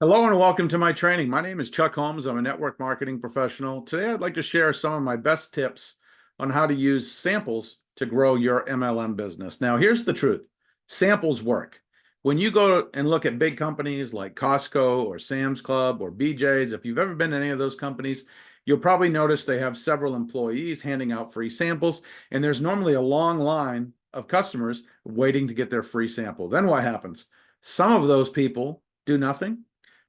Hello and welcome to my training. My name is Chuck Holmes. I'm a network marketing professional. Today, I'd like to share some of my best tips on how to use samples to grow your MLM business. Now, here's the truth. Samples work. When you go and look at big companies like Costco or Sam's Club or BJ's, if you've ever been to any of those companies, you'll probably notice they have several employees handing out free samples, and there's normally a long line of customers waiting to get their free sample. Then what happens? Some of those people do nothing.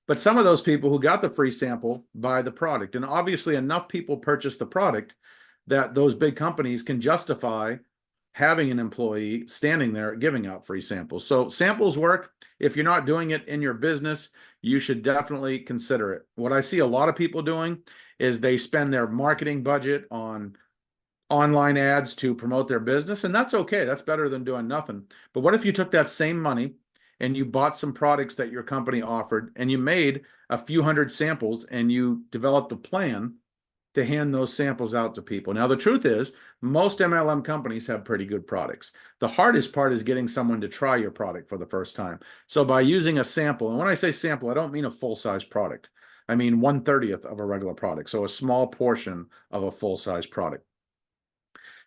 But some of those people who got the free sample buy the product. And obviously, enough people purchase the product that those big companies can justify having an employee standing there giving out free samples. So samples work. If you're not doing it in your business, you should definitely consider it. What I see a lot of people doing is they spend their marketing budget on online ads to promote their business, and that's okay. That's better than doing nothing. But what if you took that same money and you bought some products that your company offered and you made a few hundred samples and you developed a plan to hand those samples out to people? Now, the truth is, most MLM companies have pretty good products. The hardest part is getting someone to try your product for the first time. So by using a sample, and when I say sample, I don't mean a full-size product. I mean 1/30th of a regular product, so a small portion of a full-size product.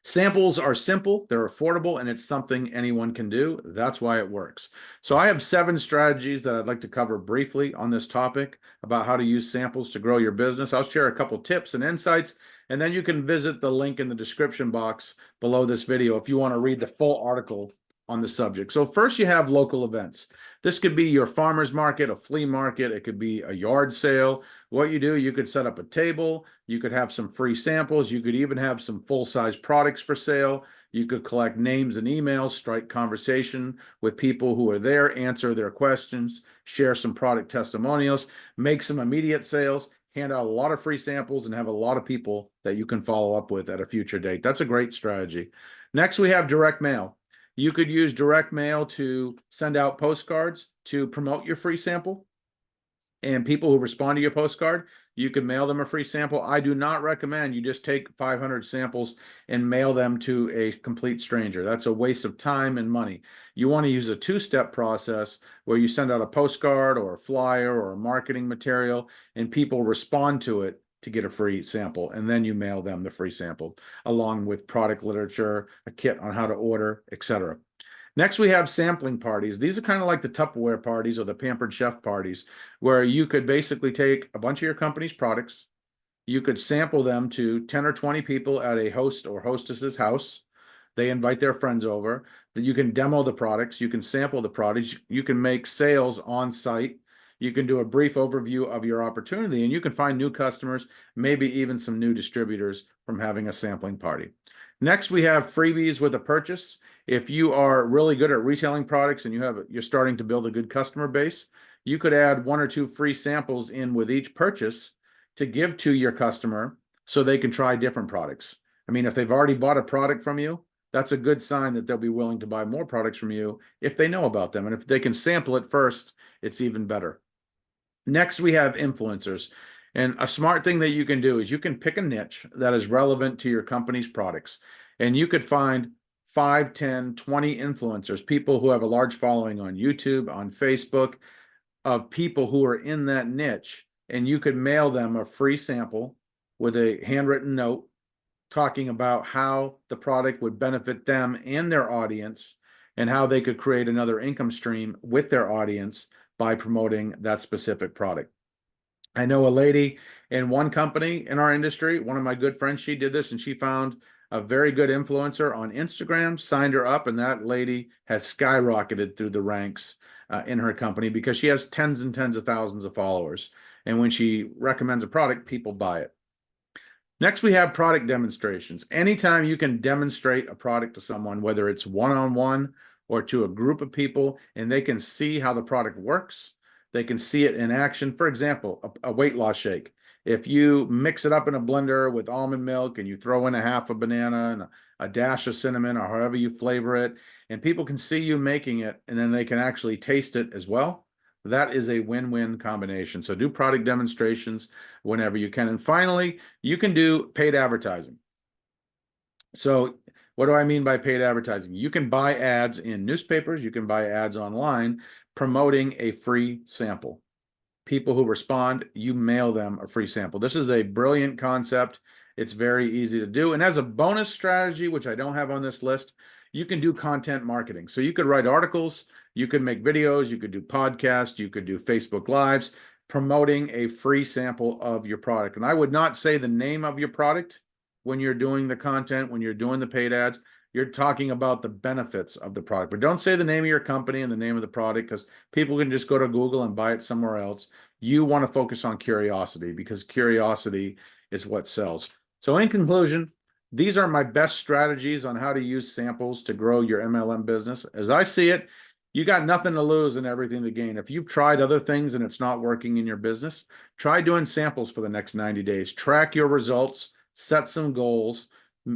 Samples are simple, they're affordable, and it's something anyone can do. That's why it works. So I have 7 strategies that I'd like to cover briefly on this topic about how to use samples to grow your business. I'll share a couple tips and insights, and then you can visit the link in the description box below this video if you want to read the full article on the subject. So first, you have local events. This could be your farmer's market, a flea market, it could be a yard sale. What you do, you could set up a table, you could have some free samples, you could even have some full-size products for sale. You could collect names and emails, strike conversation with people who are there, answer their questions, share some product testimonials, make some immediate sales, hand out a lot of free samples, and have a lot of people that you can follow up with at a future date. That's a great strategy. Next, we have direct mail. You could use direct mail to send out postcards to promote your free sample. And people who respond to your postcard, you can mail them a free sample. I do not recommend you just take 500 samples and mail them to a complete stranger. That's a waste of time and money. You want to use a 2-step process where you send out a postcard or a flyer or a marketing material, and people respond to it to get a free sample, and then you mail them the free sample along with product literature, a kit on how to order, etc. Next, we have sampling parties. These are kind of like the Tupperware parties or the Pampered Chef parties, where you could basically take a bunch of your company's products, you could sample them to 10 or 20 people at a host or hostess's house. They invite their friends over. That you can demo the products, you can sample the products, you can make sales on site, you can do a brief overview of your opportunity, and you can find new customers, maybe even some new distributors from having a sampling party. Next, we have freebies with a purchase. If you are really good at retailing products and you're starting to build a good customer base, you could add 1 or 2 free samples in with each purchase to give to your customer so they can try different products. I mean, if they've already bought a product from you, that's a good sign that they'll be willing to buy more products from you if they know about them. And if they can sample it first, it's even better. Next, we have influencers. And a smart thing that you can do is you can pick a niche that is relevant to your company's products. And you could find 5, 10, 20 influencers, people who have a large following on YouTube, on Facebook, of people who are in that niche. And you could mail them a free sample with a handwritten note talking about how the product would benefit them and their audience and how they could create another income stream with their audience by promoting that specific product. I know a lady in one company in our industry, one of my good friends, she did this, and she found a very good influencer on Instagram, signed her up, and that lady has skyrocketed through the ranks in her company because she has tens and tens of thousands of followers. And when she recommends a product, people buy it. Next, we have product demonstrations. Anytime you can demonstrate a product to someone, whether it's one-on-one or to a group of people, and they can see how the product works, they can see it in action. For example, a weight loss shake. If you mix it up in a blender with almond milk and you throw in a half a banana and a dash of cinnamon or however you flavor it, and people can see you making it, and then they can actually taste it as well, that is a win-win combination. So do product demonstrations whenever you can. And finally, you can do paid advertising. So what do I mean by paid advertising? You can buy ads in newspapers, you can buy ads online promoting a free sample. people who respond, you mail them a free sample. This is a brilliant concept. It's very easy to do. And as a bonus strategy, which I don't have on this list, you can do content marketing. So you could write articles, you could make videos, you could do podcasts, you could do Facebook Lives, promoting a free sample of your product. And I would not say the name of your product when you're doing the content, when you're doing the paid ads. You're talking about the benefits of the product, but don't say the name of your company and the name of the product, because people can just go to Google and buy it somewhere else. You want to focus on curiosity, because curiosity is what sells. So in conclusion, these are my best strategies on how to use samples to grow your MLM business. As I see it, you got nothing to lose and everything to gain. If you've tried other things and it's not working in your business, try doing samples for the next 90 days. Track your results, set some goals.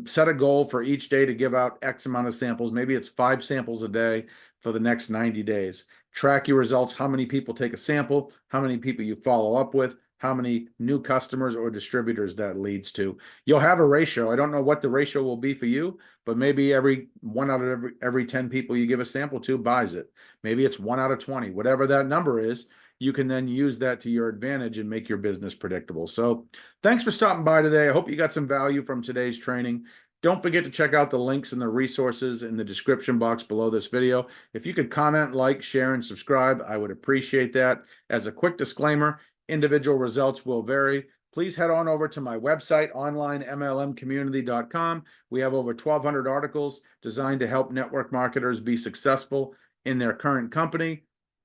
Set a goal for each day to give out X amount of samples. Maybe it's 5 samples a day for the next 90 days. Track your results, how many people take a sample, how many people you follow up with, how many new customers or distributors that leads to. You'll have a ratio. I don't know what the ratio will be for you, but maybe every 1 out of every 10 people you give a sample to buys it. Maybe it's 1 out of 20, whatever that number is. You can then use that to your advantage and make your business predictable. So thanks for stopping by today. I hope you got some value from today's training. Don't forget to check out the links and the resources in the description box below this video. If you could comment, like, share, and subscribe, I would appreciate that. As a quick disclaimer, individual results will vary. Please head on over to my website, onlinemlmcommunity.com. We have over 1,200 articles designed to help network marketers be successful in their current company.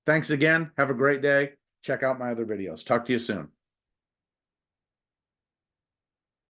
Thanks again. Have a great day. Check out my other videos. Talk to you soon.